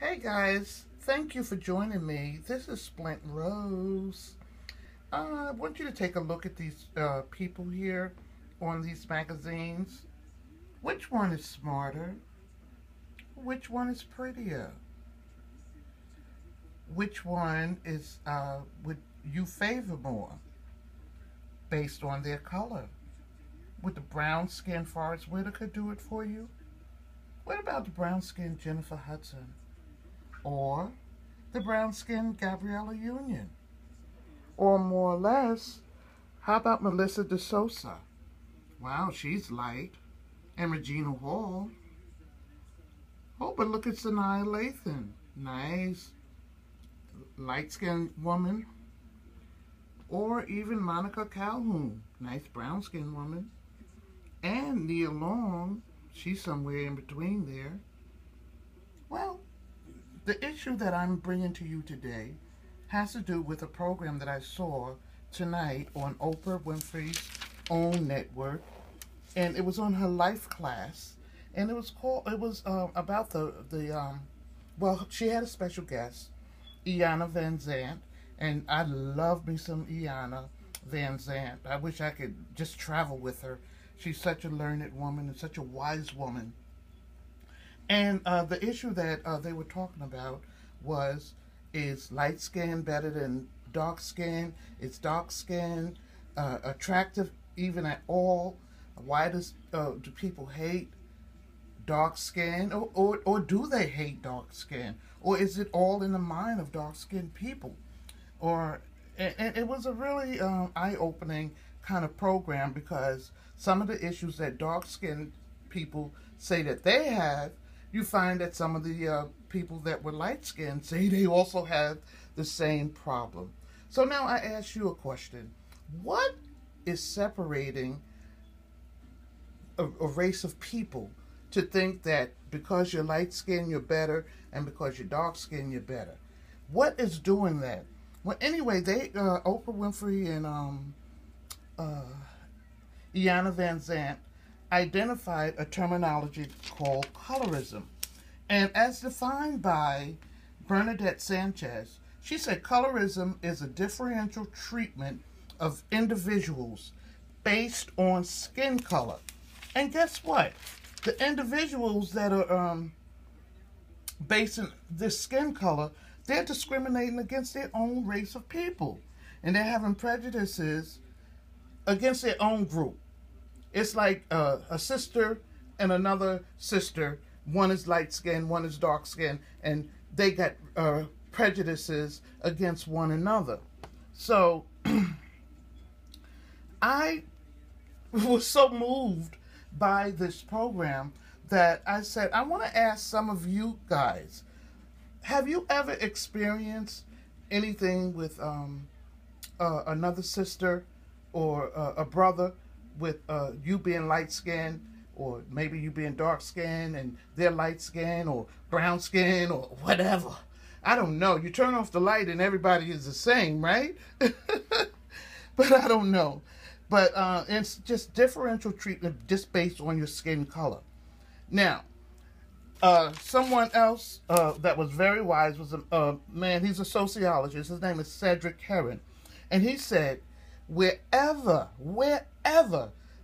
Hey guys, thank you for joining me. This is Splint Rose. I want you to take a look at these people here on these magazines. Which one is smarter? Which one is prettier? Which one is would you favor more based on their color? Would the brown skinned Forrest Whitaker do it for you? What about the brown skinned Jennifer Hudson? Or the brown-skinned Gabriella Union? Or more or less, how about Melissa DeSosa? Wow, she's light. And Regina Hall. Oh, but look at Sanaa Lathan. Nice. Light-skinned woman. Or even Monica Calhoun. Nice brown-skinned woman. And Nia Long. She's somewhere in between there. Well, the issue that I'm bringing to you today has to do with a program that I saw tonight on Oprah Winfrey's own network, and it was on her life class, and it was about well, she had a special guest, Iyanla Vanzant, and I love me some Iyanla Vanzant. I wish I could just travel with her. She's such a learned woman and such a wise woman. And the issue that they were talking about is light skin better than dark skin? Is dark skin attractive even at all? Why do people hate dark skin? Or do they hate dark skin? Or is it all in the mind of dark skinned people? And it was a really eye-opening kind of program, because some of the issues that dark skinned people say that they have, you find that some of the people that were light-skinned say they also have the same problem. So now I ask you a question. What is separating a race of people to think that because you're light-skinned you're better, and because you're dark-skinned you're better? What is doing that? Well, anyway, Oprah Winfrey and Iyanla Vanzant identified a terminology called colorism. And as defined by Bernadette Sanchez, she said colorism is a differential treatment of individuals based on skin color. And guess what? The individuals that are basing this skin color, they're discriminating against their own race of people. And they're having prejudices against their own group. It's like a sister and another sister. One is light-skinned, one is dark-skinned, and they got prejudices against one another. So I was so moved by this program that I said, I want to ask some of you guys, have you ever experienced anything with another sister or a brother, with you being light-skinned, or maybe you being dark-skinned and they're light-skinned or brown-skinned or whatever? I don't know. You turn off the light and everybody is the same, right? But I don't know. But it's just differential treatment just based on your skin color. Now, someone else that was very wise was a man. He's a sociologist. His name is Cedric Heron. And he said, wherever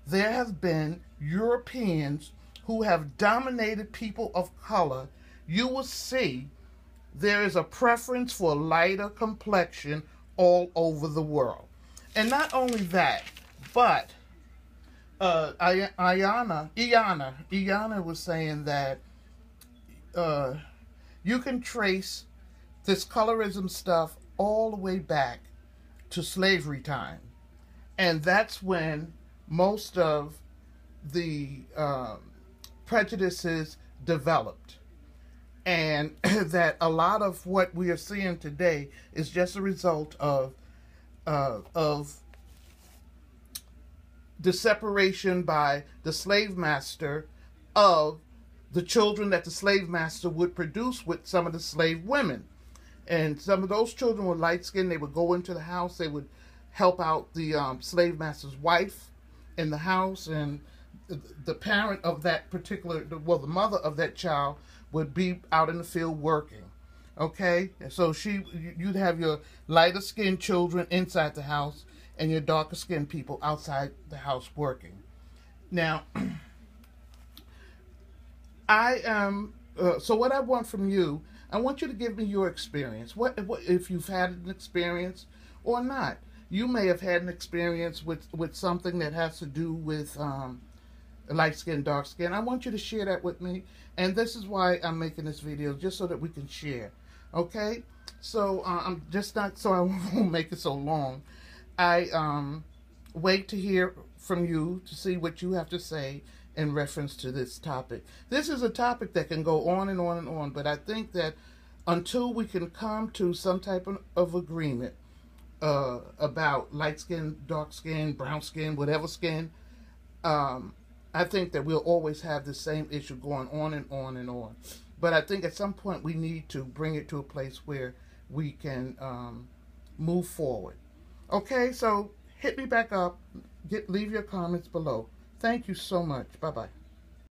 there have been Europeans who have dominated people of color, you will see there is a preference for lighter complexion all over the world. And not only that, but Iyanla was saying that you can trace this colorism stuff all the way back to slavery time. And that's when most of the prejudices developed. And that a lot of what we are seeing today is just a result of the separation by the slave master of the children that the slave master would produce with some of the slave women. And some of those children were light-skinned. They would go into the house. They would help out the slave master's wife in the house, and the parent of that particular, well, the mother of that child would be out in the field working. Okay, so you'd have your lighter skinned children inside the house and your darker skinned people outside the house working. Now, I am. So what I want from you, I want you to give me your experience. What if you've had an experience or not? You may have had an experience with something that has to do with light skin, dark skin. I want you to share that with me, and this is why I'm making this video, just so that we can share. Okay, so I'm just not so I won't make it so long. I wait to hear from you to see what you have to say in reference to this topic. This is a topic that can go on and on and on, but I think that until we can come to some type of agreement about light skin, dark skin, brown skin, whatever skin, I think that we'll always have the same issue going on and on and on. But I think at some point we need to bring it to a place where we can move forward. Okay, so hit me back up. Leave your comments below. Thank you so much. Bye-bye.